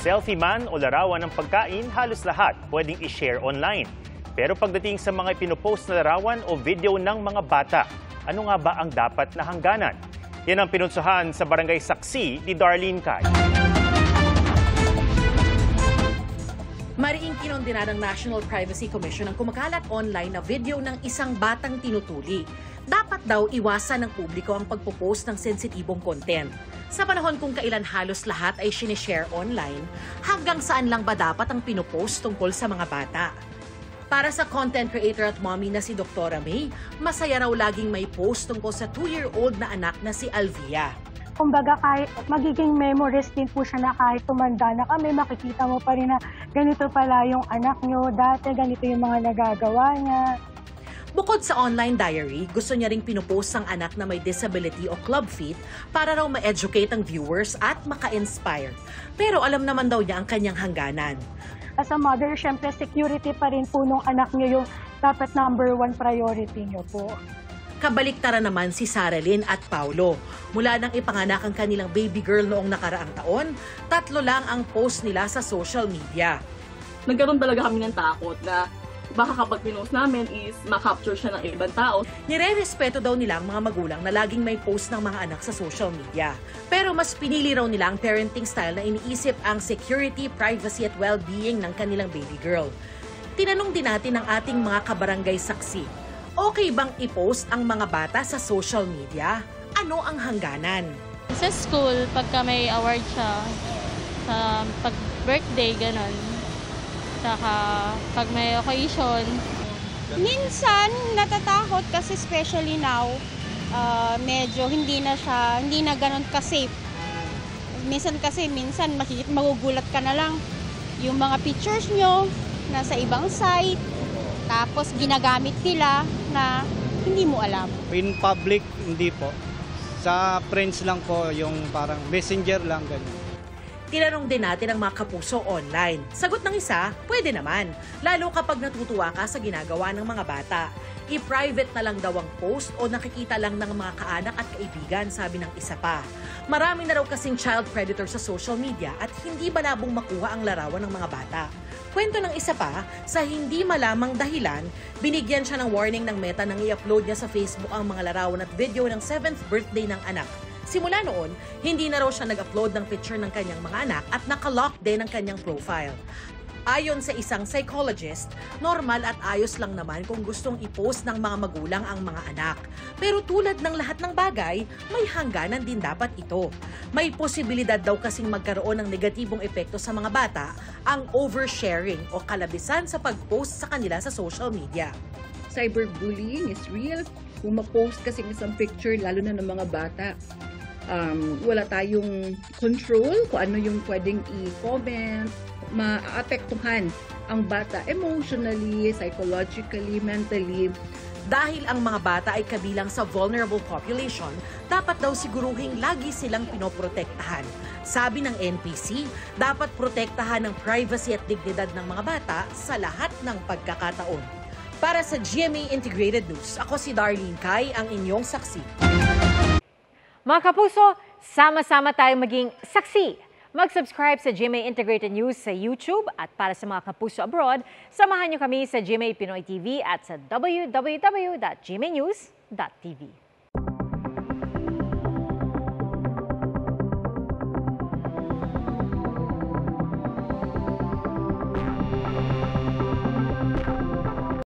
Selfie man o larawan ng pagkain, halos lahat pwedeng i-share online. Pero pagdating sa mga pinopost na larawan o video ng mga bata, ano nga ba ang dapat na hangganan? Yan ang pinunsuhan sa Barangay Saksi ni Darlene Cay. Mariing kinondena ng National Privacy Commission ang kumakalat online na video ng isang batang tinutuli. Dapat daw iwasan ng publiko ang pagpo-post ng sensitibong content. Sa panahon kung kailan halos lahat ay sinishare online, hanggang saan lang ba dapat ang pinopost tungkol sa mga bata? Para sa content creator at mommy na si Dr. May, masaya raw laging may post tungkol sa 2-year-old na anak na si Alvia. Kumbaga kahit magiging memories din po siya na kahit tumanda na kami, makikita mo pa rin na ganito pala yung anak nyo, dati ganito yung mga nagagawa niya. Bukod sa online diary, gusto niya ring pinupost ang anak na may disability o club fit para raw ma-educate ang viewers at maka-inspire. Pero alam naman daw niya ang kanyang hangganan. As a mother, syempre security pa rin po nung anak nyo yung dapat #1 priority nyo po. Kabaliktaran naman si Saralyn at Paulo. Mula nang ipanganak ang kanilang baby girl noong nakaraang taon, 3 lang ang post nila sa social media. Nagkaroon talaga kami ng takot na baka kapag pinost namin is makapture siya ng ibang tao. Nire-respeto daw nila ang mga magulang na laging may post ng mga anak sa social media. Pero mas pinili raw nila ang parenting style na iniisip ang security, privacy at well-being ng kanilang baby girl. Tinanong din natin ang ating mga kabarangay saksi. Okay bang i-post ang mga bata sa social media? Ano ang hangganan? Sa school, pagka may award siya, sa pag-birthday, ganon. Saka pag may occasion. Minsan natatakot kasi especially now, medyo hindi na ganon ka-safe. Minsan magugulat ka na lang yung mga pictures nyo nasa ibang site, tapos ginagamit nila na hindi mo alam. In public, hindi po. Sa friends lang po, yung parang messenger lang, ganyan. Tinanong din natin ang mga kapuso online. Sagot ng isa, pwede naman. Lalo kapag natutuwa ka sa ginagawa ng mga bata. I-private na lang daw ang post o nakikita lang ng mga kaanak at kaibigan, sabi ng isa pa. Marami na raw kasing child predator sa social media at hindi malabong makuha ang larawan ng mga bata. Kwento ng isa pa, sa hindi malamang dahilan, binigyan siya ng warning ng Meta nang i-upload niya sa Facebook ang mga larawan at video ng 7th birthday ng anak. Simula noon, hindi na raw siya nag-upload ng picture ng kanyang mga anak at nakalock din ang kanyang profile. Ayon sa isang psychologist, normal at ayos lang naman kung gustong i-post ng mga magulang ang mga anak. Pero tulad ng lahat ng bagay, may hangganan din dapat ito. May posibilidad daw kasing magkaroon ng negatibong epekto sa mga bata ang oversharing o kalabisan sa pag-post sa kanila sa social media. Cyberbullying is real. Kung ma-post kasi isang picture, lalo na ng mga bata, wala tayong control kung ano yung pwedeng i-comment. Maapektuhan ang bata emotionally, psychologically, mentally. Dahil ang mga bata ay kabilang sa vulnerable population, dapat daw siguruhing lagi silang pinoprotektahan. Sabi ng NPC, dapat protektahan ang privacy at dignidad ng mga bata sa lahat ng pagkakataon. Para sa GMA Integrated News, ako si Darlene Cay, ang inyong saksi. Mga kapuso, sama-sama tayong maging saksi. Mag-subscribe sa GMA Integrated News sa YouTube at para sa mga kapuso abroad, samahan niyo kami sa GMA Pinoy TV at sa www.gmanews.tv.